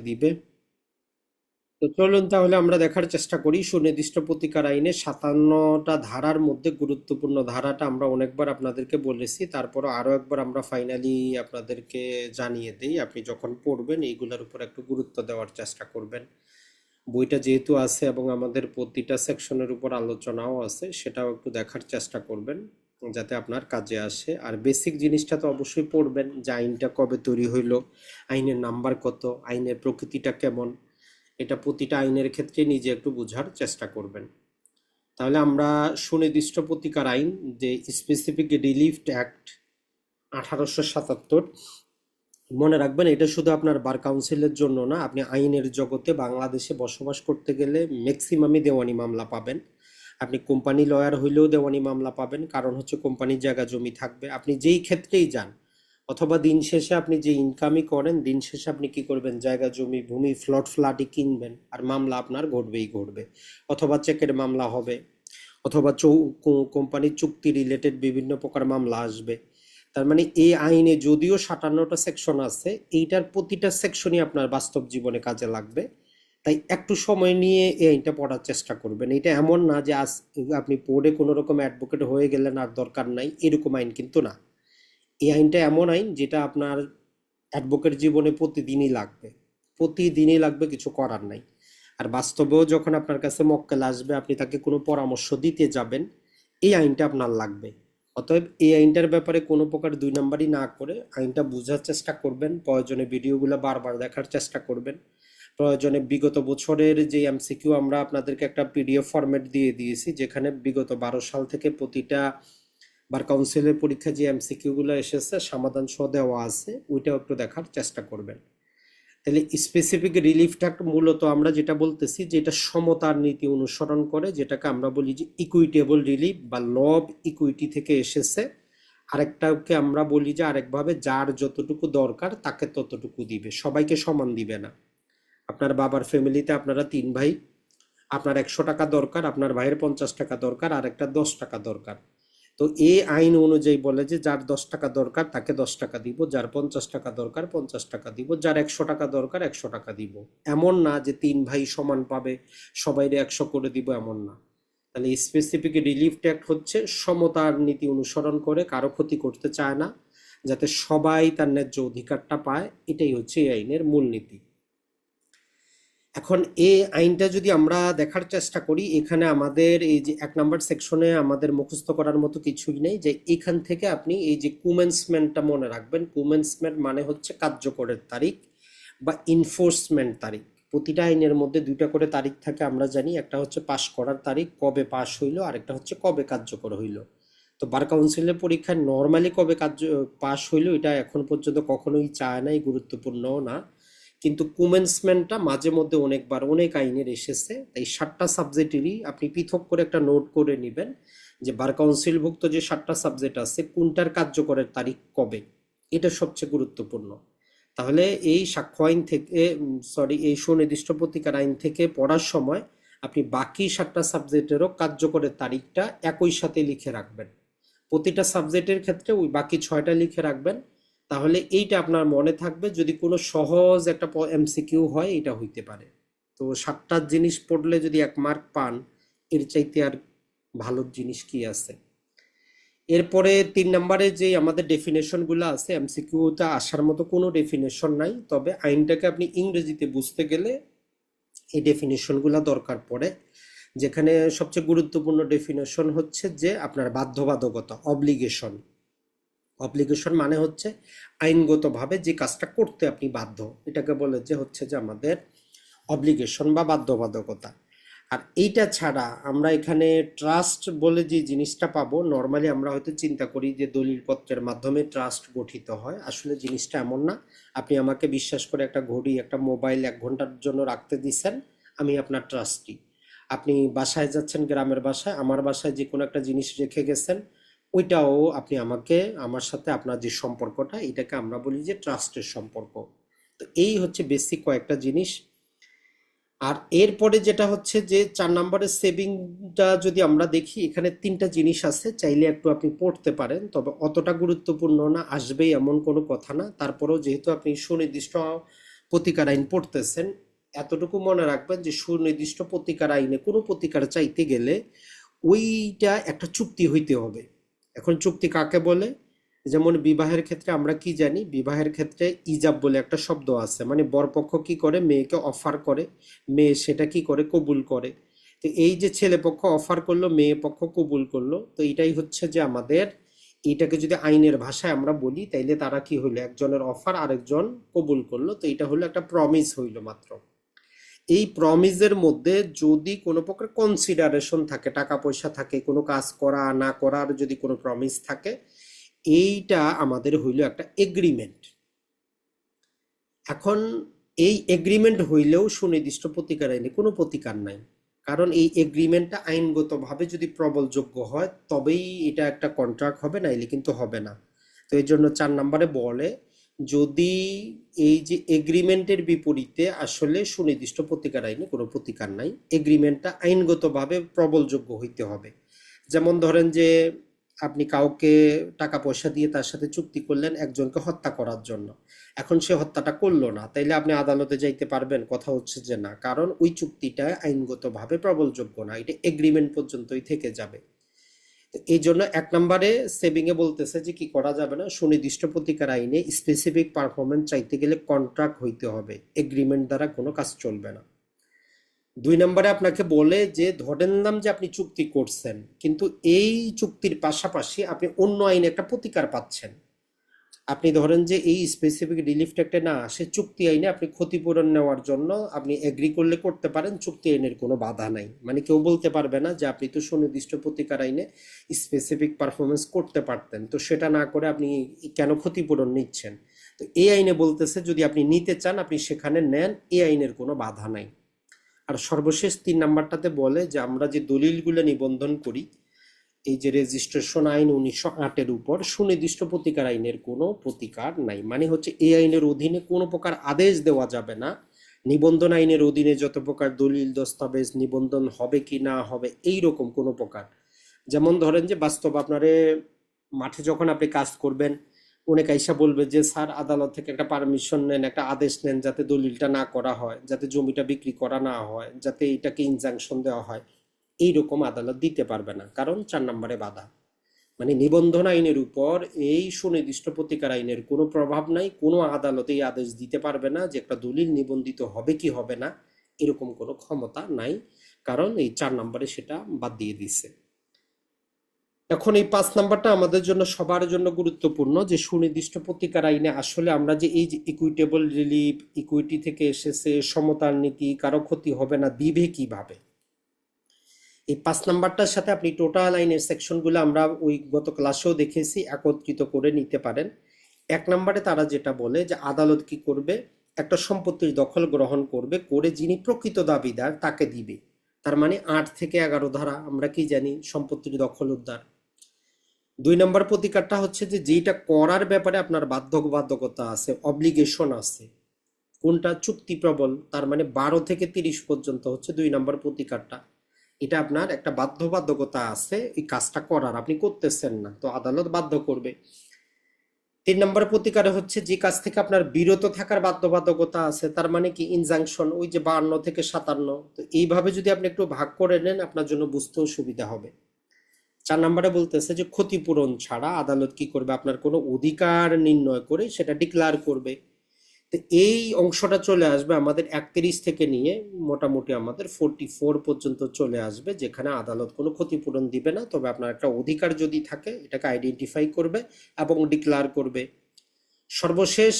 দিবে। তো চলুন তাহলে আমরা দেখার চেষ্টা করি সুনির্দিষ্ট প্রতিকার আইনে 57টা ধারার মধ্যে গুরুত্বপূর্ণ ধারাটা আমরা অনেকবার আপনাদেরকে বলেছি, তারপর আরো একবার আমরা ফাইনালি আপনাদেরকে জানিয়ে দেই। আপনি যখন পড়বেন এইগুলোর উপর একটু গুরুত্ব দেওয়ার চেষ্টা করবেন। বইটা যেহেতু আছে এবং আমাদের প্রতিটা সেকশনের উপর আলোচনাও আছে, সেটাও একটু দেখার চেষ্টা করবেন যাতে আপনার কাজে আসে। আর বেসিক জিনিসটা তো অবশ্যই পড়বেন, যে আইনটা কবে তৈরি হইলো, আইনের নাম্বার কত, আইনের প্রকৃতিটা কেমন, এটা প্রতিটা আইনের ক্ষেত্রে নিজে একটু বোঝার চেষ্টা করবেন। তাহলে আমরা সুনির্দিষ্ট প্রতিকার আইন, যে স্পেসিফিক রিলিফ অ্যাক্ট 1877, মনে রাখবেন এটা শুধু আপনার বার কাউন্সিলের জন্য না, আপনি আইনের জগতে বাংলাদেশে বসবাস করতে গেলে ম্যাক্সিমামই দেওয়ানি মামলা পাবেন। আপনি কোম্পানি লয়ার হইলেও দেওয়ানি মামলা পাবেন, কারণ হচ্ছে কোম্পানির জায়গা জমি থাকবে আপনি যেই ক্ষেত্রেই যান, অথবা দিন শেষে আপনি যে ইনকামই করেন, দিন শেষে আপনি কি করবেন, জায়গা জমি ভূমি ফ্ল্যাটই কিনবেন, আর মামলা আপনার ঘটবেই ঘটবে। অথবা চেকের মামলা হবে, অথবা কোম্পানির চুক্তি রিলেটেড বিভিন্ন প্রকার মামলা আসবে। তার মানে এই আইনে যদিও 57টা সেকশন আছে, এইটার প্রতিটা সেকশনই আপনার বাস্তব জীবনে কাজে লাগবে। তাই একটু সময় নিয়ে এই আইনটা পড়ার চেষ্টা করবেন। এটা এমন না যে আজ আপনি পড়ে কোনো রকম অ্যাডভোকেট হয়ে গেলেন আর দরকার নাই, এরকম আইন কিন্তু না। এই আইনটা এমন আইন যেটা আপনার অ্যাডভোকেট জীবনে প্রতিদিনই লাগবে, প্রতিদিনই লাগবে, কিছু করার নাই। আর বাস্তবেও যখন আপনার কাছে মক্কেল আসবে, আপনি তাকে কোনো পরামর্শ দিতে যাবেন, এই আইনটা আপনার লাগবে। অতএব এই আইনটার ব্যাপারে কোনো প্রকার দুই নাম্বারই না করে আইনটা বোঝার চেষ্টা করবেন। প্রয়োজনে ভিডিওগুলো বারবার দেখার চেষ্টা করবেন। প্রয়োজনে বিগত বছরের যে এমসিকিউ আমরা আপনাদেরকে একটা পিডিএফ ফরম্যাট দিয়ে দিয়েছি, যেখানে বিগত 12 সাল থেকে প্রতিটা বার কাউন্সিলের পরীক্ষা যে এমসিকিউ গুলো এসেছে সমাধান সহ দেওয়া আছে, ওইটাও একটু দেখার চেষ্টা করবেন। তাহলে স্পেসিফিক রিলিফ অ্যাক্ট মূলত আমরা যেটা বলতেছি, যে এটা সমতার নীতি অনুসরণ করে, যেটাকে আমরা বলি যে ইকুইটেবল রিলিফ বা ল অব ইকুইটি থেকে এসেছে। আরেকটাকে আমরা বলি যে আরেকভাবে, যার যতটুকু দরকার তাকে ততটুকু দিবে, সবাইকে সমান দিবে না। আপনার বাবার ফ্যামিলিতে আপনারা 3 ভাই, আপনার 100 টাকা দরকার, আপনার ভাইয়ের 50 টাকা দরকার, আর একটা 10 টাকা দরকার। তো এই আইন অনুযায়ী বলে যে যার 10 টাকা দরকার তাকে 10 টাকা দিব, যার 50 টাকা দরকার 50 টাকা দিব, যার 100 টাকা দরকার 100 টাকা দিব। এমন না যে 3 ভাই সমান পাবে, সবাইরে 100 করে দিব, এমন না। তাহলে স্পেসিফিক রিলিফ অ্যাক্ট হচ্ছে সমতার নীতি অনুসরণ করে, কারো ক্ষতি করতে চায় না, যাতে সবাই তার ন্যায্য অধিকারটা পায়। এটাই হচ্ছে এই আইনের মূলনীতি। এখন এই আইনটা যদি আমরা দেখার চেষ্টা করি, এখানে আমাদের এই যে 1 নম্বর সেকশনে আমাদের মুখস্থ করার মতো কিছুই নেই। যে এখান থেকে আপনি এই যে কুমেন্সমেন্টটা মনে রাখবেন। কুমেন্সমেন্ট মানে হচ্ছে কার্যকরের তারিখ বা ইনফোর্সমেন্ট তারিখ। প্রতিটা আইনের মধ্যে 2টা করে তারিখ থাকে আমরা জানি, একটা হচ্ছে পাশ করার তারিখ, কবে পাশ হইলো, আরেকটা হচ্ছে কবে কার্যকর হইলো। তো বার কাউন্সিলের পরীক্ষায় নর্মালি কবে পাশ হইলো এটা এখন পর্যন্ত কখনোই চায় নাই, গুরুত্বপূর্ণও না। কিন্তু কুমেন্সমেন্টটা মাঝে মধ্যে অনেকবার অনেক আইনের এসেছে। তাই 7টা সাবজেক্টেরই আপনি পৃথক করে একটা নোট করে নেবেন, যে বার কাউন্সিলভুক্ত যে 7টা সাবজেক্ট আছে কোনটার কার্যকরের তারিখ কবে, এটা সবচেয়ে গুরুত্বপূর্ণ। তাহলে এই সাক্ষ্য আইন থেকে, এই সুনির্দিষ্ট প্রতিকার আইন থেকে পড়ার সময় আপনি বাকি 7টা সাবজেক্টেরও কার্যকরের তারিখটা একই সাথে লিখে রাখবেন। প্রতিটা সাবজেক্টের ক্ষেত্রে ওই বাকি 6টা লিখে রাখবেন। তাহলে এইটা আপনার মনে থাকবে, যদি কোনো সহজ একটা এমসিকিউ হয় এটা হইতে পারে। তো 7টা জিনিস পড়লে যদি 1 মার্ক পান, এর চাইতে আর ভালো জিনিস কি আছে। এরপরে 3 নম্বরে যে আমাদের ডেফিনেশন গুলো আছে, এমসিকিউতে আসার মতো কোনো ডেফিনেশন নাই, তবে আইনটাকে আপনি ইংরেজিতে বুঝতে গেলে এই ডেফিনেশন গুলা দরকার পড়ে। যেখানে সবচেয়ে গুরুত্বপূর্ণ ডেফিনেশন হচ্ছে যে আপনার বাধ্যবাধকতা, অব্লিগেশন। অব্লিগেশন মানে হচ্ছে আইনগতভাবে যে কাজটা করতে আপনি বাধ্য, এটাকে বলে যে হচ্ছে যে আমাদের অব্লিগেশন বা বাধ্যবাধকতা। আর এইটা ছাড়া আমরা এখানে ট্রাস্ট বলে যে জিনিসটা পাবো, নর্মালি আমরা হয়তো চিন্তা করি যে দলিলপত্রের মাধ্যমে ট্রাস্ট গঠিত হয়। আসলে জিনিসটা এমন না। আপনি আমাকে বিশ্বাস করে একটা ঘড়ি, একটা মোবাইল 1 ঘন্টার জন্য রাখতে দিচ্ছেন, আমি আপনার ট্রাস্টি। আপনি বাসায় যাচ্ছেন, গ্রামের বাসায়, আমার বাসায় যে কোনো একটা জিনিস রেখে গেছেন, ওইটাও আপনি আমাকে, আমার সাথে আপনার যে সম্পর্কটা, এটাকে আমরা বলি যে ট্রাস্টের সম্পর্ক। তো এই হচ্ছে বেসিক কয়েকটা জিনিস। আর এরপরে যেটা হচ্ছে যে 4 নম্বরের সেভিংটা যদি আমরা দেখি, এখানে 3টা জিনিস আছে, চাইলে একটু আপনি পড়তে পারেন, তবে অতটা গুরুত্বপূর্ণ না, আসবেই এমন কোনো কথা না। তারপরেও যেহেতু আপনি সুনির্দিষ্ট প্রতিকার আইন পড়তেছেন, এতটুকু মনে রাখবেন যে সুনির্দিষ্ট প্রতিকার আইনে কোনো প্রতিকার চাইতে গেলে ওইটা একটা চুক্তি হইতে হবে। এখন চুক্তি কাকে বলে? যেমন বিবাহের ক্ষেত্রে আমরা কি জানি, বিবাহের ক্ষেত্রে ইজাব বলে একটা শব্দ আছে, মানে বরপক্ষ কি করে, মেয়েকে অফার করে, মেয়ে সেটা কি করে, কবুল করে। তো এই যে ছেলে পক্ষ অফার করলো, মেয়ে পক্ষ কবুল করলো, তো এটাই হচ্ছে যে আমাদের, এটাকে যদি আইনের ভাষায় আমরা বলি তাইলে তারা কি হইলো, একজনের অফার আরেকজন কবুল করলো, তো এটা হলো একটা প্রমিস হইলো মাত্র। এই প্রমিসের মধ্যে যদি কোনো প্রকার কনসিডারেশন থাকে, টাকা পয়সা থাকে, কোনো কাজ করা না করার যদি কোনো প্রমিস থাকে, এইটা আমাদের হইল একটা এগ্রিমেন্ট। এখন এই এগ্রিমেন্ট হইলেও সুনির্দিষ্ট প্রতিকার আইনে কোনো প্রতিকার নাই, কারণ এই এগ্রিমেন্টটা আইনগতভাবে যদি প্রবলযোগ্য হয় তবেই এটা একটা কন্ট্রাক্ট হবে, নাইলে কিন্তু হবে না। তো এই জন্য 4 নম্বরে বলে, যদি এই যে এগ্রিমেন্টের বিপরীতে আসলে সুনির্দিষ্ট প্রতিকার আইনে কোনো প্রতিকার নাই, এগ্রিমেন্টটা আইনগতভাবে প্রবলযোগ্য হইতে হবে। যেমন ধরেন যে আপনি কাউকে টাকা পয়সা দিয়ে তার সাথে চুক্তি করলেন একজনকে হত্যা করার জন্য, এখন সে হত্যাটা করলো না, তাইলে আপনি আদালতে যাইতে পারবেন? কথা হচ্ছে যে না, কারণ ওই চুক্তিটা আইনগতভাবে প্রবলযোগ্য না, এটা এগ্রিমেন্ট পর্যন্তই থেকে যাবে। এই জন্য 1 নম্বরে সেভিং এ বলতেছে যে কি করা যাবে না, সুনির্দিষ্ট প্রতিকার আইনে স্পেসিফিক পারফরমেন্স চাইতে গেলে কন্ট্রাক্ট হইতে হবে, এগ্রিমেন্ট দ্বারা কোনো কাজ চলবে না। 2 নম্বরে আপনাকে বলে যে ধরেন নাম যে আপনি চুক্তি করছেন, কিন্তু এই চুক্তির পাশাপাশি আপনি অন্য আইনে একটা প্রতিকার পাচ্ছেন। আপনি ধরেন যে এই স্পেসিফিক রিলিফ ট্যাক্টে না আসে, চুক্তি আইনে আপনি ক্ষতিপূরণ নেওয়ার জন্য আপনি এগ্রি করলে করতে পারেন, চুক্তি আইনের কোনো বাধা নাই, মানে কেউ বলতে পারবে না যে আপনি তো সুনির্দিষ্ট প্রতিকার আইনে স্পেসিফিক পারফরমেন্স করতে পারতেন, তো সেটা না করে আপনি কেন ক্ষতিপূরণ নিচ্ছেন। তো এই আইনে বলতেছে যদি আপনি নিতে চান আপনি সেখানে নেন, এই আইনের কোনো বাধা নাই। আর সর্বশেষ 3 নাম্বারটাতে বলে যে আমরা যে দলিলগুলো নিবন্ধন করি, এই যে রেজিস্ট্রেশন আইন 1908 উপর সুনির্দিষ্ট প্রতিকার আইনের কোনো প্রতিকার নাই, মানে হচ্ছে এই আইনের অধীনে কোনো প্রকার আদেশ দেওয়া যাবে না। নিবন্ধন আইনের অধীনে যত প্রকার দলিল দস্তাবেজ নিবন্ধন হবে কি না হবে এইরকম কোনো প্রকার, যেমন ধরেন যে বাস্তব আপনারে মাঠে যখন আপনি কাজ করবেন, অনেক আইসা বলবে যে স্যার আদালত থেকে একটা পারমিশন নেন, একটা আদেশ নেন যাতে দলিলটা না করা হয়, যাতে জমিটা বিক্রি করা না হয়, যাতে এটাকে ইনজাংশন দেওয়া হয়। এইরকম আদালত দিতে পারবে না, কারণ 4 নম্বরে বাধা, মানে নিবন্ধন আইনের উপর এই সুনির্দিষ্ট প্রতিকার আইনের কোনো প্রভাব নাই, কোনো আদালত এই আদেশ দিতে পারবে না যে একটা দলিল নিবন্ধিত হবে কি হবে না, এরকম কোনো ক্ষমতা নাই, কারণ এই 4 নম্বরে সেটা বাদ দিয়ে দিছে। এখন এই 5 নাম্বারটা আমাদের জন্য সবার জন্য গুরুত্বপূর্ণ, যে সুনির্দিষ্ট প্রতিকার আইনে আসলে আমরা যে এই যে ইকুইটেবল রিলিফ, ইকুইটি থেকে এসেছে, সমতার নীতি, কারো ক্ষতি হবে না, দিবে কিভাবে। এই 5 নাম্বারটার সাথে আপনি টোটাল আইনের সেকশনগুলো আমরা ওই গত ক্লাসেও দেখেছি, একত্রিত করে নিতে পারেন। 1 নম্বরে তারা যেটা বলে যে আদালত কি করবে, একটা সম্পত্তির দখল গ্রহণ করবে, করে যিনি প্রকৃত দাবিদার তাকে দিবে। তার মানে 8 থেকে 11 ধারা আমরা কি জানি, সম্পত্তির দখল উদ্ধার। 2 নম্বর প্রতিকারটা হচ্ছে যে যেটা করার ব্যাপারে আপনার বাধ্যবাধকতা আছে, অব্লিগেশন আছে, কোনটা চুক্তি প্রবল, তার মানে 12 থেকে 30 পর্যন্ত হচ্ছে 2 নম্বর প্রতিকারটা। এটা আপনার একটা বাধ্যবাধকতা আছে এই কাজটা করার, আপনি করতেছেন না, তো আদালত বাধ্য করবে। 3 নম্বর প্রতিকারে হচ্ছে যে কাজ থেকে আপনার বিরত থাকার বাধ্যবাধকতা আছে, তার মানে কি ইনজাংশন, ওই যে 52 থেকে 57। তো এইভাবে যদি আপনি একটু ভাগ করে নেন আপনার জন্য বুঝতেও সুবিধা হবে। 4 নম্বরে বলতেছে যে ক্ষতিপূরণ ছাড়া আদালত কি করবে, আপনার কোনো অধিকার নির্ণয় করে সেটা ডিক্লার করবে। তো এই অংশটা চলে আসবে আমাদের 31 থেকে নিয়ে মোটামুটি আমাদের 44 পর্যন্ত চলে আসবে, যেখানে আদালত কোনো ক্ষতিপূরণ দিবে না, তবে আপনার একটা অধিকার যদি থাকে এটাকে আইডেন্টিফাই করবে এবং ডিক্লার করবে। সর্বশেষ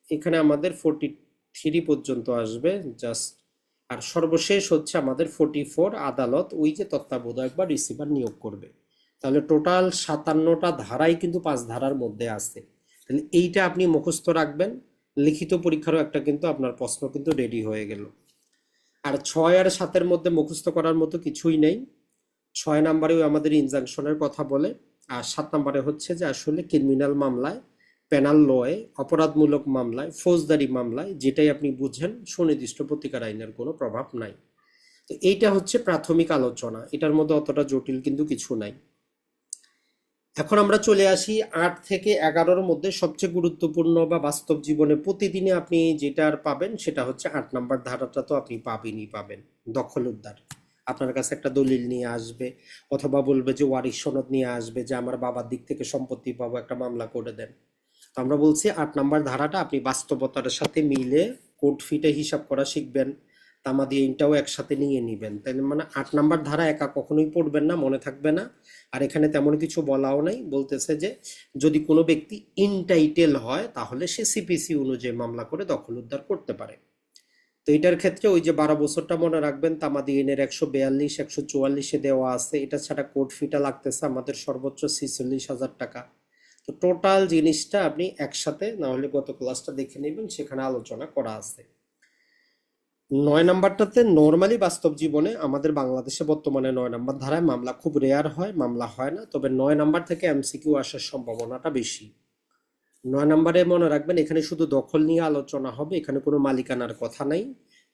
এখানে আমাদের 43 পর্যন্ত আসবে জাস্ট। আর সর্বশেষ হচ্ছে আমাদের 44, আদালত ওই যে তত্ত্বাবধায়ক বা রিসিভার নিয়োগ করবে। তাহলে টোটাল 57টা ধারাই কিন্তু 5 ধারার মধ্যে আছে। তাহলে এইটা আপনি মুখস্থ রাখবেন, লিখিত পরীক্ষারও একটা কিন্তু আপনার প্রশ্ন কিন্তু রেডি হয়ে গেল। আর 6 আর 7-এর মধ্যে মুখস্থ করার মতো কিছুই নেই। 6 নম্বরেও আমাদের ইনজাংশনের কথা বলে, আর 7 নম্বরে হচ্ছে যে আসলে ক্রিমিনাল মামলায়, পেনাল লয়ে, অপরাধমূলক মামলায়, ফৌজদারি মামলায় যেটাই আপনি বুঝেন সুনির্দিষ্ট প্রতিকার আইনের কোনো প্রভাব নাই। তো এইটা হচ্ছে প্রাথমিক আলোচনা, এটার মধ্যে অতটা জটিল কিন্তু কিছু নাই। এখন আমরা চলে আসি 8 থেকে 11-র মধ্যে সবচেয়ে গুরুত্বপূর্ণ বা বাস্তব জীবনে প্রতিদিনে আপনি যেটার পাবেন সেটা হচ্ছে 8 নম্বর ধারাটা তো আপনি পাবেন দখল উদ্ধার। আপনার কাছে একটা দলিল নিয়ে আসবে, অথবা বলবে যে ওয়ারিশ সনদ নিয়ে আসবে যে আমার বাবার দিক থেকে সম্পত্তি পাবো, একটা মামলা করে দেন। তো আমরা বলছি 8 নম্বর ধারাটা আপনি বাস্তবতার সাথে মিলে কোড ফিটে হিসাব করা শিখবেন, তামাদি ইনটাও একসাথে নিয়ে নিবেন। তাই মানে 8 নম্বর ধারা একা কখনোই পড়বেন না, মনে থাকবে না। আর এখানে তেমন কিছু বলাও নাই, বলতেছে যে যদি কোনো ব্যক্তি ইনটাইটেল হয় তাহলে সে সিপিসি অনুযায়ী মামলা করে দখল উদ্ধার করতে পারে। তো এটার ক্ষেত্রে ওই যে 12 বছরটা মনে রাখবেন, তামাদি আইনের 142 144-এ দেওয়া আছে। এটা ছাড়া কোর্ট ফিটা লাগতেছে আমাদের সর্বোচ্চ 46,000 টাকা। তো টোটাল জিনিসটা আপনি একসাথে না হলে গত ক্লাসটা দেখে নেবেন, সেখানে আলোচনা করা আছে। 9 নম্বরটাতে নর্মালি বাস্তব জীবনে আমাদের বাংলাদেশে বর্তমানে 9 নম্বর ধারায় মামলা খুব রেয়ার হয়, মামলা হয় না, তবে 9 নম্বর থেকে এমসিকিউ আসার সম্ভাবনাটা বেশি। 9 নম্বরে মনে রাখবেন এখানে শুধু দখল নিয়ে আলোচনা হবে, এখানে কোনো মালিকানার কথা নাই।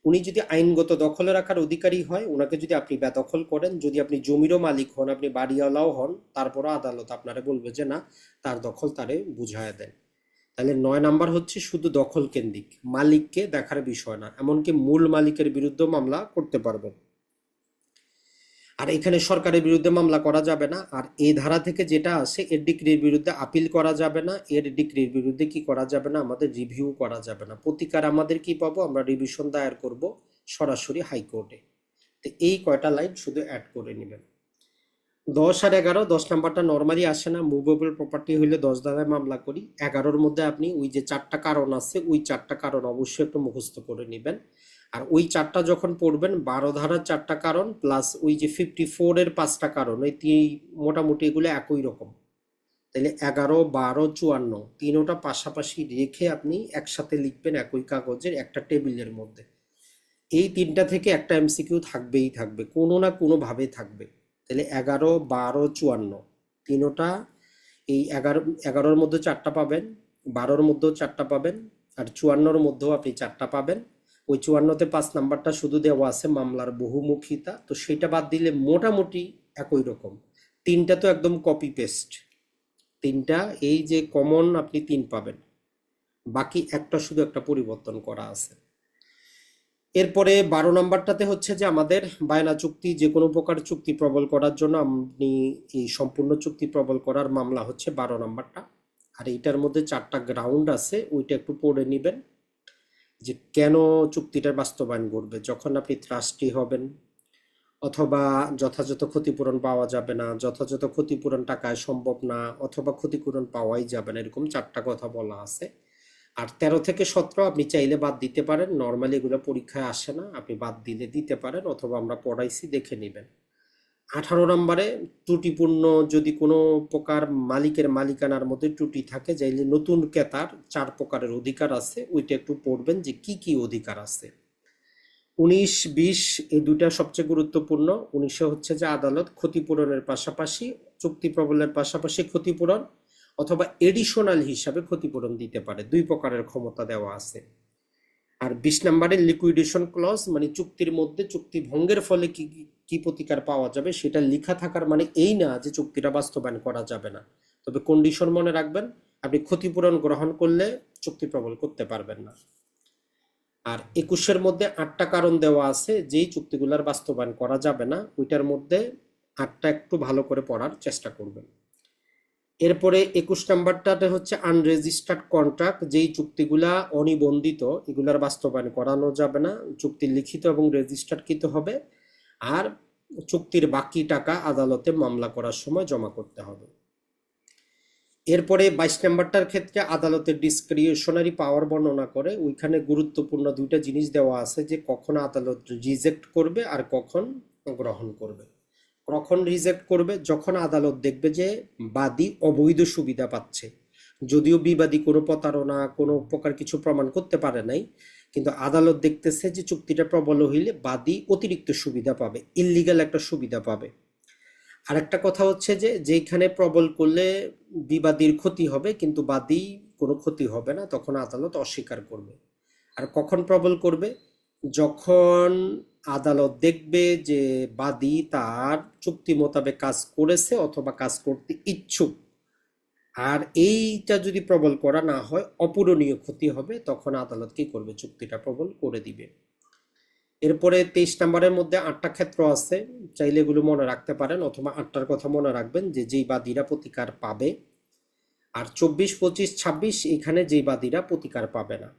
উনি যদি আইনগত দখলে রাখার অধিকারী হয়, ওনাকে যদি আপনি বেদখল করেন, যদি আপনি জমিরও মালিক হন, আপনি বাড়িওয়ালাও হন, তারপরও আদালত আপনারে বলবে যে না, তার দখল তারে বুঝায় দেন। তাহলে 9 নম্বর হচ্ছে শুধু দখল কেন্দ্রিক, মালিককে দেখার বিষয় না, এমনকি মূল মালিকের বিরুদ্ধে মামলা করতে পারবেন। আর এখানে সরকারের বিরুদ্ধে মামলা করা যাবে না। আর এই ধারা থেকে যেটা আসে, এর ডিক্রির বিরুদ্ধে আপিল করা যাবে না, এর ডিক্রির বিরুদ্ধে কি করা যাবে না, আমাদের রিভিউ করা যাবে না। প্রতিকার আমাদের কি পাবো, আমরা রিভিশন দায়ের করব সরাসরি হাইকোর্টে। তো এই কয়টা লাইন শুধু অ্যাড করে নেবেন। 10 আর 11, 10 নম্বরটা নর্মালি আসে না, মুভেবল প্রপার্টি হইলে 10 ধারায় মামলা করি। 11-র মধ্যে আপনি ওই যে 4টা কারণ আছে, ওই 4টা কারণ অবশ্যই একটু মুখস্থ করে নেবেন। আর ওই 4টা যখন পড়বেন, 12 ধারার 4টা কারণ প্লাস ওই যে 54-এর 5টা কারণ, ওই মোটামুটি এগুলো একই রকম। তাহলে 11, 12, 54 তিনোটা পাশাপাশি রেখে আপনি একসাথে লিখবেন একই কাগজের একটা টেবিলের মধ্যে। এই তিনটা থেকে একটা এমসিকিউ থাকবেই থাকবে, কোনো না কোনো ভাবে থাকবে। তাহলে 11, 12, 54 তিনোটা, এই 11-এর মধ্যে 4টা পাবেন, 12-র মধ্যেও 4টা পাবেন, আর 54-র মধ্যেও আপনি 4টা পাবেন। ওই 54-তে 5 নম্বরটা শুধু দেওয়া আছে মামলার বহুমুখিতা, তো সেটা বাদ দিলে মোটামুটি একই রকম। তিনটা তো একদম কপি পেস্ট, তিনটা এই যে কমন আপনি 3 পাবেন, বাকি একটা শুধু একটা পরিবর্তন করা আছে। এরপরে 12 নম্বরটাতে হচ্ছে যে আমাদের বায়না চুক্তি, যে কোনো প্রকার চুক্তি প্রবল করার জন্য আপনি এই সম্পূর্ণ চুক্তি প্রবল করার মামলা হচ্ছে 12 নম্বরটা। আর এইটার মধ্যে 4টা গ্রাউন্ড আছে, ওইটা একটু পড়ে নেবেন যে কেন চুক্তিটার বাস্তবায়ন করবে। যখন আপনি ট্রাস্টি হবেন, অথবা যথাযথ ক্ষতিপূরণ পাওয়া যাবে না, যথাযথ ক্ষতিপূরণ টাকায় সম্ভব না, অথবা ক্ষতিপূরণ পাওয়াই যাবে না, এরকম 4টা কথা বলা আছে। আর 13 থেকে 17 আপনি চাইলে বাদ দিতে পারেন, নর্মালি এগুলো পরীক্ষায় আসে না, আপনি বাদ দিলে দিতে পারেন, অথবা আমরা পড়াইছি দেখে নেবেন। 18 নম্বরে ত্রুটিপূর্ণ যদি কোনো প্রকার মালিকের মালিকানার মধ্যে ত্রুটি থাকে, চাইলে নতুন ক্রেতার 4 প্রকারের অধিকার আছে, ওইটা একটু পড়বেন যে কি কি অধিকার আছে। 19, 20 এই দুইটা সবচেয়ে গুরুত্বপূর্ণ। 19-এ হচ্ছে যে আদালত ক্ষতিপূরণের পাশাপাশি, চুক্তি প্রবলের পাশাপাশি ক্ষতিপূরণ অথবা এডিশনাল হিসাবে ক্ষতিপূরণ দিতে পারে, 2 প্রকারের ক্ষমতা দেওয়া আছে। আর 20 নম্বরের লিকুইডেশন ক্লজ, মানে চুক্তির মধ্যে চুক্তি ভঙ্গের ফলে কি কি প্রতিকার পাওয়া যাবে সেটা লেখা থাকার মানে এই না যে চুক্তিটা বাস্তবায়ন করা যাবে না, তবে কন্ডিশন মনে রাখবেন, আপনি ক্ষতিপূরণ গ্রহণ করলে চুক্তি প্রবল করতে পারবেন না। আর 21-এর মধ্যে 8টা কারণ দেওয়া আছে যেই চুক্তিগুলোর বাস্তবায়ন করা যাবে না, ওইটার মধ্যে 8টা একটু ভালো করে পড়ার চেষ্টা করবেন। এরপরে 21 নম্বরটাতে হচ্ছে আনরেজিস্টার্ড কন্ট্রাক্ট, যেই চুক্তিগুলা অনিবন্ধিত, এগুলার বাস্তবায়ন করানো যাবে না, চুক্তি লিখিত এবং রেজিস্টার্ডকৃত হবে। আর চুক্তির বাকি টাকা আদালতে মামলা করার সময় জমা করতে হবে। এরপরে 22 নম্বরটার ক্ষেত্রে আদালতের ডিসক্রিশনারি পাওয়ার বর্ণনা করে, ওইখানে গুরুত্বপূর্ণ 2টা জিনিস দেওয়া আছে যে কখন আদালত রিজেক্ট করবে আর কখন গ্রহণ করবে। কখন রিজেক্ট করবে, যখন আদালত দেখবে যে বাদী অবৈধ সুবিধা পাচ্ছে, যদিও বিবাদী কোনো প্রতারণা কোনো প্রকার কিছু প্রমাণ করতে পারে নাই, কিন্তু আদালত দেখতেছে যে চুক্তিটা প্রবল হইলে বাদী অতিরিক্ত সুবিধা পাবে, ইল্লিগাল একটা সুবিধা পাবে। আরেকটা কথা হচ্ছে যে যেখানে প্রবল করলে বিবাদীর ক্ষতি হবে কিন্তু বাদী কোনো ক্ষতি হবে না, তখন আদালত অস্বীকার করবে। আর কখন প্রবল করবে, যখন আদালত দেখবে যে বাদী তার চুক্তি মোতাবেক কাজ করেছে অথবা কাজ করতে ইচ্ছুক, আর এইটা যদি প্রবল করা না হয়, অপূরণীয় ক্ষতি হবে, তখন আদালত কি করবে, চুক্তিটা প্রবল করে দিবে। এরপরে 23 নম্বরের মধ্যে 8টা ক্ষেত্র আছে, চাইলে এগুলো মনে রাখতে পারেন, অথবা 8টার কথা মনে রাখবেন যে যেই বাদীরা প্রতিকার পাবে। আর 24, 25, 26 এখানে যেই বাদীরা প্রতিকার পাবে না।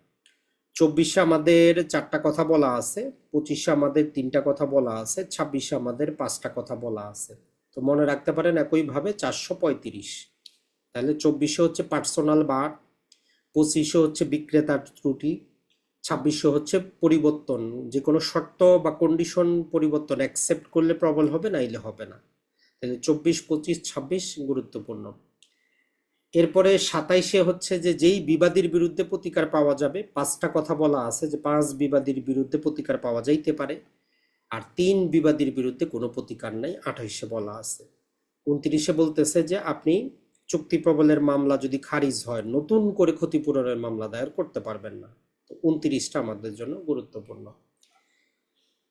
24-এ আমাদের 4টা কথা বলা আছে, 25-এ আমাদের 3টা কথা বলা আছে, 26-এ আমাদের 5টা কথা বলা আছে। তো মনে রাখতে পারেন একইভাবে 435। তাহলে 24-এ হচ্ছে পার্সোনাল বার, 25-এ হচ্ছে বিক্রেতার ত্রুটি, 26-এ হচ্ছে পরিবর্তন, যে কোনো শর্ত বা কন্ডিশন পরিবর্তন অ্যাকসেপ্ট করলে প্রবল হবে, নাইলে হবে না। তাহলে 24, 25, 26 গুরুত্বপূর্ণ। এরপরে 27-এ হচ্ছে যে যেই বিবাদীর বিরুদ্ধে প্রতিকার পাওয়া যাবে, 5টা কথা বলা আছে যে 5 বিবাদীর বিরুদ্ধে প্রতিকার পাওয়া যাইতে পারে, আর 3 বিবাদীর বিরুদ্ধে কোনো প্রতিকার নাই, 28-এ বলা আছে। 29-এ বলতেছে যে আপনি চুক্তি প্রবলের মামলা যদি খারিজ হয়, নতুন করে ক্ষতিপূরণের মামলা দায়ের করতে পারবেন না। তো 29টা আমাদের জন্য গুরুত্বপূর্ণ।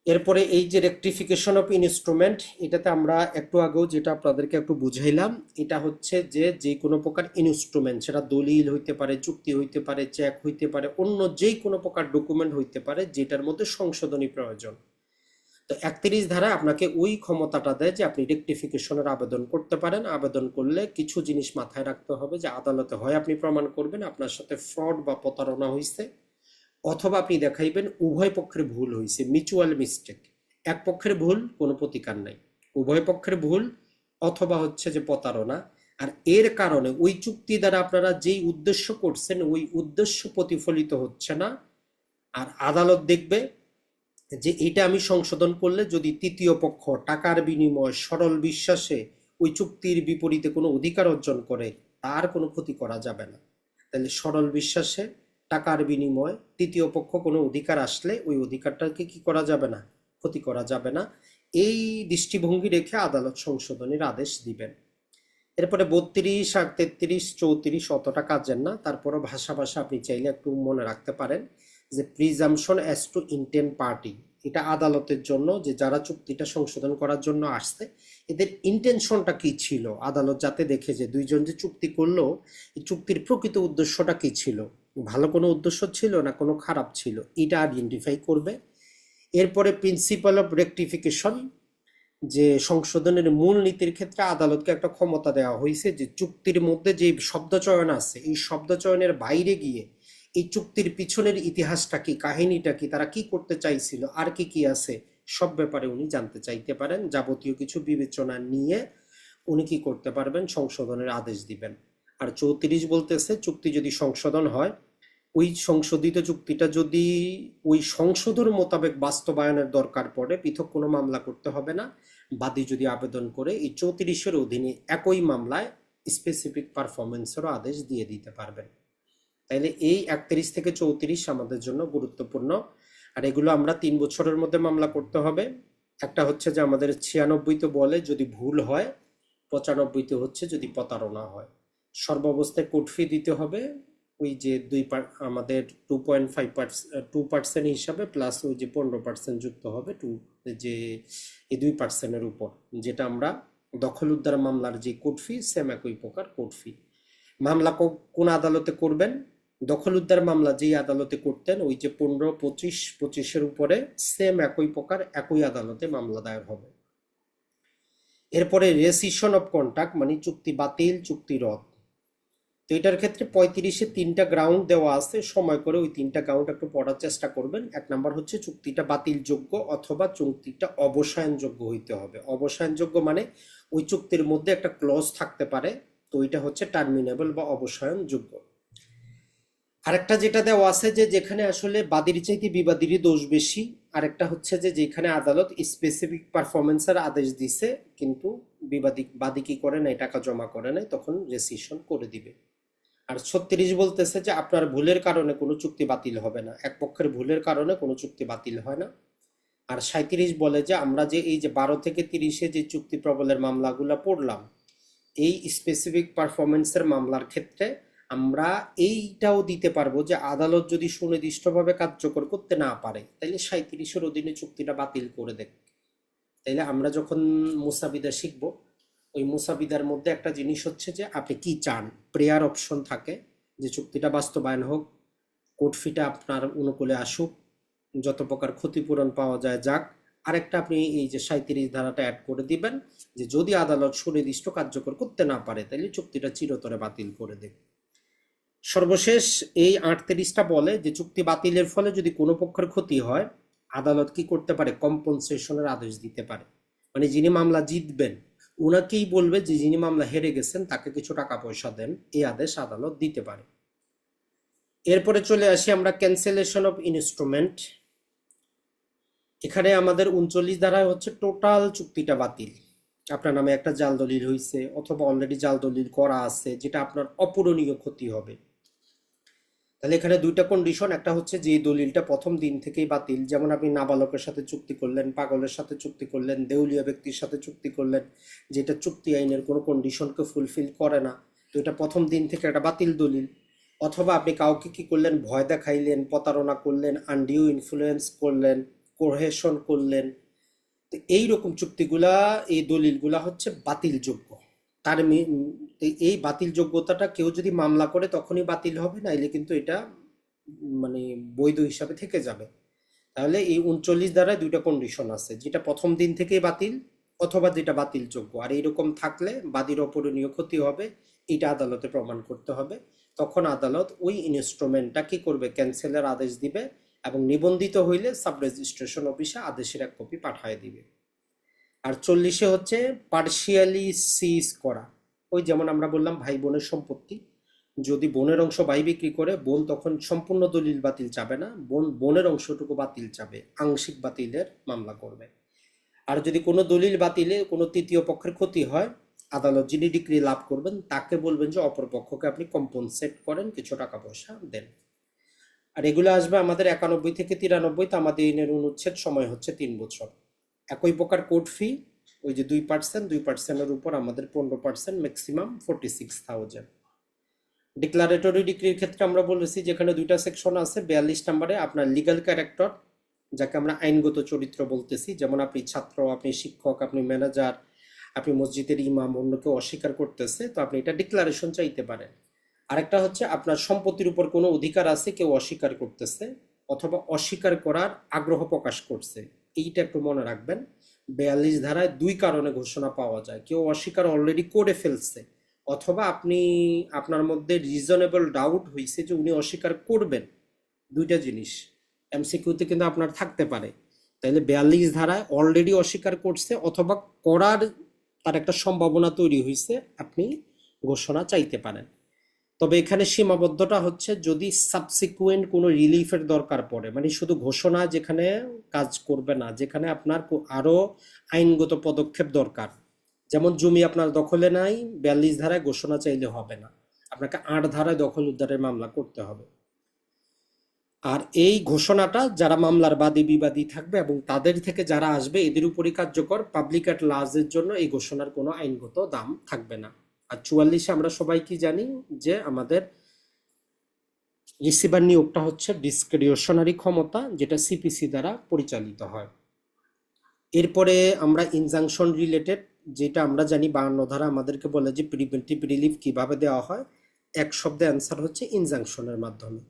এরপরে এই যে রেকটিফিকেশন অফ ইনস্ট্রুমেন্ট, এটাতে আমরা একটু আগেও যেটা আপনাদেরকে একটু বুঝাইলাম, এটা হচ্ছে যে যে কোনো প্রকার ইনস্ট্রুমেন্ট, সেটা দলিল হইতে পারে, চুক্তি হইতে পারে, চেক হইতে পারে, অন্য যে কোনো প্রকার ডকুমেন্ট হইতে পারে যেটার মধ্যে সংশোধনী প্রয়োজন। তো 31 ধারা আপনাকে ওই ক্ষমতাটা দেয় যে আপনি রেকটিফিকেশনের আবেদন করতে পারেন। আবেদন করলে কিছু জিনিস মাথায় রাখতে হবে, যে আদালতে হয় আপনি প্রমাণ করবেন আপনার সাথে ফ্রড বা প্রতারণা হয়েছে, অথবা আপনি দেখাইবেন উভয় পক্ষের ভুল হয়েছে, মিউচুয়াল মিস্টেক। এক পক্ষের ভুল, কোনো প্রতিকার নাই, উভয় পক্ষের ভুল, অথবা হচ্ছে যে প্রতারণা। আর এর কারণে ওই চুক্তি দ্বারা আপনারা যেই উদ্দেশ্য করছেন ওই উদ্দেশ্য প্রতিফলিত হচ্ছে না। আর আদালত দেখবে যে এটা আমি সংশোধন করলে যদি তৃতীয় পক্ষ টাকার বিনিময়ে সরল বিশ্বাসে ওই চুক্তির বিপরীতে কোনো অধিকার অর্জন করে, তার কোনো ক্ষতি করা যাবে না। তাহলে সরল বিশ্বাসে টাকার বিনিময়ে তৃতীয় পক্ষ কোনো অধিকার আসলে ওই অধিকারটাকে কি করা যাবে না, ক্ষতি করা যাবে না। এই দৃষ্টিভঙ্গি রেখে আদালত সংশোধনের আদেশ দিবেন। এরপরে 32 আর 33, 34 অতটা কাজের না, তারপরও ভাষা আপনি চাইলে একটু মনে রাখতে পারেন যে presumption as to intent party, এটা আদালতের জন্য যে যারা চুক্তিটা সংশোধন করার জন্য আসছে এদের ইন্টেনশনটা কি ছিল, আদালত যাতে দেখে যে দুইজন যে চুক্তি করলো এই চুক্তির প্রকৃত উদ্দেশ্যটা কি ছিল, ভালো কোনো উদ্দেশ্য ছিল না কোনো খারাপ ছিল, এটা আইডেন্টিফাই করবে। এরপরে প্রিন্সিপাল অফ রেকটিফিকেশন, যে সংশোধনের মূল নীতির ক্ষেত্রে আদালতকে একটা ক্ষমতা দেওয়া হয়েছে যে চুক্তির মধ্যে যে শব্দ চয়ন আছে এই শব্দ চয়নের বাইরে গিয়ে এই চুক্তির পিছনের ইতিহাসটা কি, কাহিনীটা কি, তারা কি করতে চাইছিল, আর কি কি আছে, সব ব্যাপারে উনি জানতে চাইতে পারেন। যাবতীয় কিছু বিবেচনা নিয়ে উনি কি করতে পারবেন, সংশোধনের আদেশ দিবেন। আর 34 বলতেছে চুক্তি যদি সংশোধন হয়, ওই সংশোধিত চুক্তিটা যদি ওই সংশোধন মোতাবেক বাস্তবায়নের দরকার পড়ে, পৃথক কোনো মামলা করতে হবে না। বাদী যদি আবেদন করে এই 34-এর অধীনে একই মামলায় স্পেসিফিক পারফরমেন্সেরও আদেশ দিয়ে দিতে পারবেন। তাইলে এই 31 থেকে 34 আমাদের জন্য গুরুত্বপূর্ণ। আর এগুলো আমরা 3 বছরের মধ্যে মামলা করতে হবে। একটা হচ্ছে যে আমাদের 96-তে বলে যদি ভুল হয়, 95-তে হচ্ছে যদি প্রতারণা হয়। সর্বাবস্থায় কোর্ট ফি দিতে হবে, ওই যে আমাদের 2.5% হিসাবে, প্লাস ওই যে 15% যুক্ত হবে যে এই 2%-এর উপর, যেটা আমরা দখল উদ্ধার মামলার যে কোর্ট ফি সেম একই প্রকার কোর্ট ফি। মামলা কোন আদালতে করবেন, দখল উদ্ধার মামলা যেই আদালতে করতেন ওই যে 15, 25-এর উপরে সেম একই প্রকার একই আদালতে মামলা দায়ের হবে। এরপরে রেসিশন অফ কন্ট্রাক্ট মানে চুক্তি বাতিল, চুক্তি রদ। তো এটার ক্ষেত্রে 35-এ 3টা গ্রাউন্ড দেওয়া আছে, সময় করে ওই 3টা গ্রাউন্ড একটু পড়ার চেষ্টা করবেন। 1 নাম্বার হচ্ছে চুক্তিটা বাতিলযোগ্য অথবা চুক্তিটা অবসায়নযোগ্য হইতে হবে। অবসায়নযোগ্য মানে ওই চুক্তির মধ্যে একটা ক্লজ থাকতে পারে, তো এটা হচ্ছে টার্মিনেবল বা অবসায়নযোগ্য। আরেকটা যেটা দেওয়া আছে যে যেখানে আসলে বাদীর চাইতে বিবাদীরই দোষ বেশি, আরেকটা হচ্ছে যে যেখানে আদালত স্পেসিফিক পারফরমেন্সের আদেশ দিছে কিন্তু বাদী কি করে নাই, টাকা জমা করে নাই, তখন রেসিশন করে দিবে। আর 36 বলতেছে যে আপনার ভুলের কারণে কোনো চুক্তি বাতিল হবে না, এক পক্ষের ভুলের কারণে কোনো চুক্তি বাতিল হয় না। আর 37 বলে যে আমরা যে এই যে 12 থেকে 30-এ যে চুক্তি প্রবলের মামলাগুলো পড়লাম, এই স্পেসিফিক পারফরমেন্সের মামলার ক্ষেত্রে আমরা এইটাও দিতে পারবো যে আদালত যদি সুনির্দিষ্টভাবে কার্যকর করতে না পারে তাইলে 37-এর অধীনে চুক্তিটা বাতিল করে দেয়। তাইলে আমরা যখন মুসাবিদা শিখব ওই মুসাবিদার মধ্যে একটা জিনিস হচ্ছে যে আপনি কি চান, প্রেয়ার অপশন থাকে যে চুক্তিটা বাস্তবায়ন হোক, কোর্ট ফিটা আপনার অনুকূলে আসুক, যত প্রকার ক্ষতিপূরণ পাওয়া যায় যাক। আরেকটা আপনি এই যে 37 ধারাটা অ্যাড করে দিবেন যে যদি আদালত সুনির্দিষ্ট কার্যকর করতে না পারে তাহলে চুক্তিটা চিরতরে বাতিল করে দেবে। সর্বশেষ এই 38টা বলে যে চুক্তি বাতিলের ফলে যদি কোনো পক্ষের ক্ষতি হয় আদালত কি করতে পারে, কম্পনসেশনের আদেশ দিতে পারে। মানে যিনি মামলা জিতবেন উনাকেই বলবে যে যিনি মামলা হেরে গেছেন তাকে কিছু টাকা পয়সা দেন, এই আদেশ আদালত দিতে পারে। এরপরে চলে আসি আমরা ক্যান্সেলেশন অফ ইনস্ট্রুমেন্ট। এখানে আমাদের 39 ধারায় হচ্ছে টোটাল চুক্তিটা বাতিল। আপনার নামে একটা জাল দলিল হয়েছে অথবা অলরেডি জাল দলিল করা আছে যেটা আপনার অপূরণীয় ক্ষতি হবে। তাহলে এখানে দুইটা কন্ডিশন, একটা হচ্ছে যে দলিলটা প্রথম দিন থেকেই বাতিল, যেমন আপনি নাবালকের সাথে চুক্তি করলেন, পাগলের সাথে চুক্তি করলেন, দেউলিয়া ব্যক্তির সাথে চুক্তি করলেন, যেটা চুক্তি আইনের কোনো কন্ডিশনকে ফুলফিল করে না, তো এটা প্রথম দিন থেকে একটা বাতিল দলিল। অথবা আপনি কাউকে কি করলেন, ভয় দেখাইলেন, প্রতারণা করলেন, আনডিউ ইনফ্লুয়েন্স করলেন, কোহেশন করলেন, তো এইরকম চুক্তিগুলা, এই দলিলগুলা হচ্ছে বাতিলযোগ্য। তার এই বাতিল যোগ্যতাটা কেউ যদি মামলা করে তখনই বাতিল হবে, নাইলে কিন্তু এটা মানে বৈধ হিসাবে থেকে যাবে। তাহলে এই 39 দ্বারায় দুইটা কন্ডিশন আছে, যেটা প্রথম দিন থেকেই বাতিল অথবা যেটা বাতিলযোগ্য। আর এইরকম থাকলে বাদীর অপূরণীয় ক্ষতি হবে, এটা আদালতে প্রমাণ করতে হবে। তখন আদালত ওই ইনস্ট্রুমেন্টটা কি করবে, ক্যান্সেলের আদেশ দিবে এবং নিবন্ধিত হইলে সাব রেজিস্ট্রেশন অফিসে আদেশের এক কপি পাঠিয়ে দিবে। আর 40-এ হচ্ছে পার্শিয়ালি সিজ করা। ওই যেমন আমরা বললাম ভাই বোনের সম্পত্তি, যদি বোনের অংশ ভাই বিক্রি করে বোন তখন সম্পূর্ণ দলিল বাতিল চাবে না, বোনের অংশটুকু বাতিল চাবে, আংশিক বাতিলের মামলা করবে। আর যদি কোনো দলিল বাতিলে কোনো তৃতীয় পক্ষের ক্ষতি হয়, আদালত যিনি ডিক্রি লাভ করবেন তাকে বলবেন যে অপর পক্ষকে আপনি কম্পনসেট করেন, কিছু টাকা পয়সা দেন। আর এগুলো আসবে আমাদের 91 থেকে 93, আমাদের আইনের অনুচ্ছেদ, সময় হচ্ছে 3 বছর। একই প্রকার কোর্ট ফি, ওই যে 2%, 2%-এর উপর আমাদের 15%, ম্যাক্সিমাম 46,000। ডিক্লারেটরি ডিক্রির ক্ষেত্রে আমরা বলেছি যেখানে দুইটা সেকশন আছে। 42 নম্বরে আপনার লিগ্যাল ক্যারেক্টার, যাকে আমরা আইনগত চরিত্র বলতেছি, যেমন আপনি ছাত্র, আপনি শিক্ষক, আপনি ম্যানেজার, আপনি মসজিদের ইমাম, অন্য কেউ অস্বীকার করতেছে, তো আপনি এটা ডিক্লারেশন চাইতে পারেন। আরেকটা হচ্ছে আপনার সম্পত্তির উপর কোনো অধিকার আছে, কেউ অস্বীকার করতেছে অথবা অস্বীকার করার আগ্রহ প্রকাশ করছে, এইটা একটু মনে রাখবেন। 42 ধারায় দুই কারণে ঘোষণা পাওয়া যায়, কেউ অস্বীকার অলরেডি করে ফেলছে অথবা আপনি আপনার মধ্যে রিজনেবল ডাউট হয়েছে যে উনি অস্বীকার করবেন। দুইটা জিনিস এমসিকিউতে কিন্তু আপনার থাকতে পারে। তাইলে 42 ধারায় অলরেডি অস্বীকার করছে অথবা করার তার একটা সম্ভাবনা তৈরি হয়েছে, আপনি ঘোষণা চাইতে পারেন। তবে এখানে সীমাবদ্ধতা হচ্ছে যদি সাবসিকুয়েন্ট কোনো রিলিফের দরকার পড়ে, মানে শুধু ঘোষণা যেখানে কাজ করবে না, যেখানে আপনার আরো আইনগত পদক্ষেপ দরকার, যেমন জমি আপনার দখলে নাই, 42 ধারায় ঘোষণা চাইলে হবে না, আপনাকে 8 ধারায় দখল উদ্ধারের মামলা করতে হবে। আর এই ঘোষণাটা যারা মামলার বাদী বিবাদী থাকবে এবং তাদের থেকে যারা আসবে এদের উপরই কার্যকর, পাবলিক অ্যাট লার্জের জন্য এই ঘোষণার কোনো আইনগত দাম থাকবে না। আর 44-এ আমরা সবাই কি জানি যে আমাদের রিসিভার নিয়োগটা হচ্ছে ডিসক্রিশনারি ক্ষমতা, যেটা সিপিসি দ্বারা পরিচালিত হয়। এরপরে আমরা ইনজাংশন রিলেটেড, যেটা আমরা জানি 52 ধারা আমাদেরকে বলে যে প্রিভেন্টিভ রিলিফ কিভাবে দেওয়া হয়, এক শব্দে অ্যান্সার হচ্ছে ইনজাংশনের মাধ্যমে।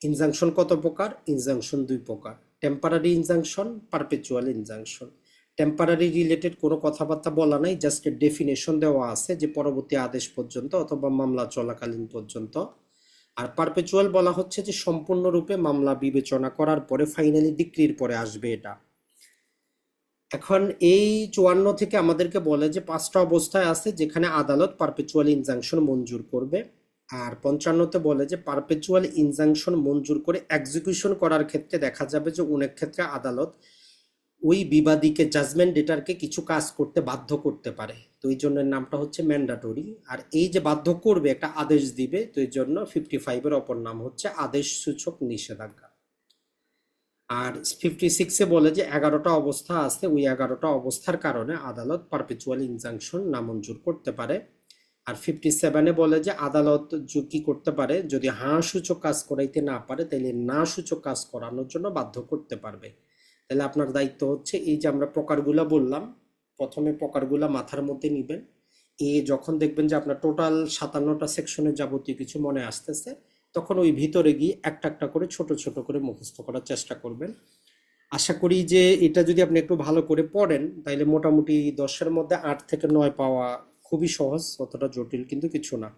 ইনজাংশন কত প্রকার? ইনজাংশন দুই প্রকার, temporary injunction, perpetual injunction. Temporary related কোনো কথাবার্তা বলা নাই, জাস্ট ডেফিনেশন দেওয়া আছে যে পরবর্তী আদেশ পর্যন্ত অথবা মামলা চলাকালীন পর্যন্ত। আর পারপেচুয়াল বলা হচ্ছে যে সম্পূর্ণরূপে মামলা বিবেচনা করার পরে ফাইনালি ডিক্রির পরে আসবে এটা। এখন এই 54 থেকে আমাদেরকে বলে যে 5টা অবস্থায় আছে যেখানে আদালত পারপেচুয়াল ইনজাংশন মঞ্জুর করবে। আর 55-তে বলে যে পারপেচুয়াল ইনজাংশন মঞ্জুর করে এক্সিকিউশন করার ক্ষেত্রে দেখা যাবে যে অনেক ক্ষেত্রে আদালত ওই বিবাদীকে, জাজমেন্ট ডেটারকে কিছু কাজ করতে বাধ্য করতে পারে, তো এই জন্য নামটা হচ্ছে ম্যান্ডাটরি। আর এই যে বাধ্য করবে, একটা আদেশ দিবে, তো এই জন্য 55-এর অপর নাম হচ্ছে আদেশ সূচক নিষেধাজ্ঞা। আর 56-এ বলে যে 11টা অবস্থা আছে, ওই 11টা অবস্থার কারণে আদালত পারপেচুয়াল ইনজাংশন নামঞ্জুর করতে পারে। আর 57-এ বলে যে আদালত কি করতে পারে, যদি হ্যাঁ সূচক কাজ করাইতে না পারে তাহলে না সূচক কাজ করানোর জন্য বাধ্য করতে পারবে। তাহলে আপনার দায়িত্ব হচ্ছে এই যে আমরা প্রকারগুলা বললাম, প্রথমে প্রকারগুলা মাথার মধ্যে নিবেন, যখন দেখবেন যে আপনার টোটাল 57টা সেকশনের যাবতীয় কিছু মনে আসতেছে, তখন ওই ভিতরে গিয়ে একটা একটা করে ছোট ছোট করে মুখস্থ করার চেষ্টা করবেন। আশা করি যে এটা যদি আপনি একটু ভালো করে পড়েন, তাইলে মোটামুটি 10-এর মধ্যে 8 থেকে 9 পাওয়া খুবই সহজ, অতটা জটিল কিন্তু কিছু না।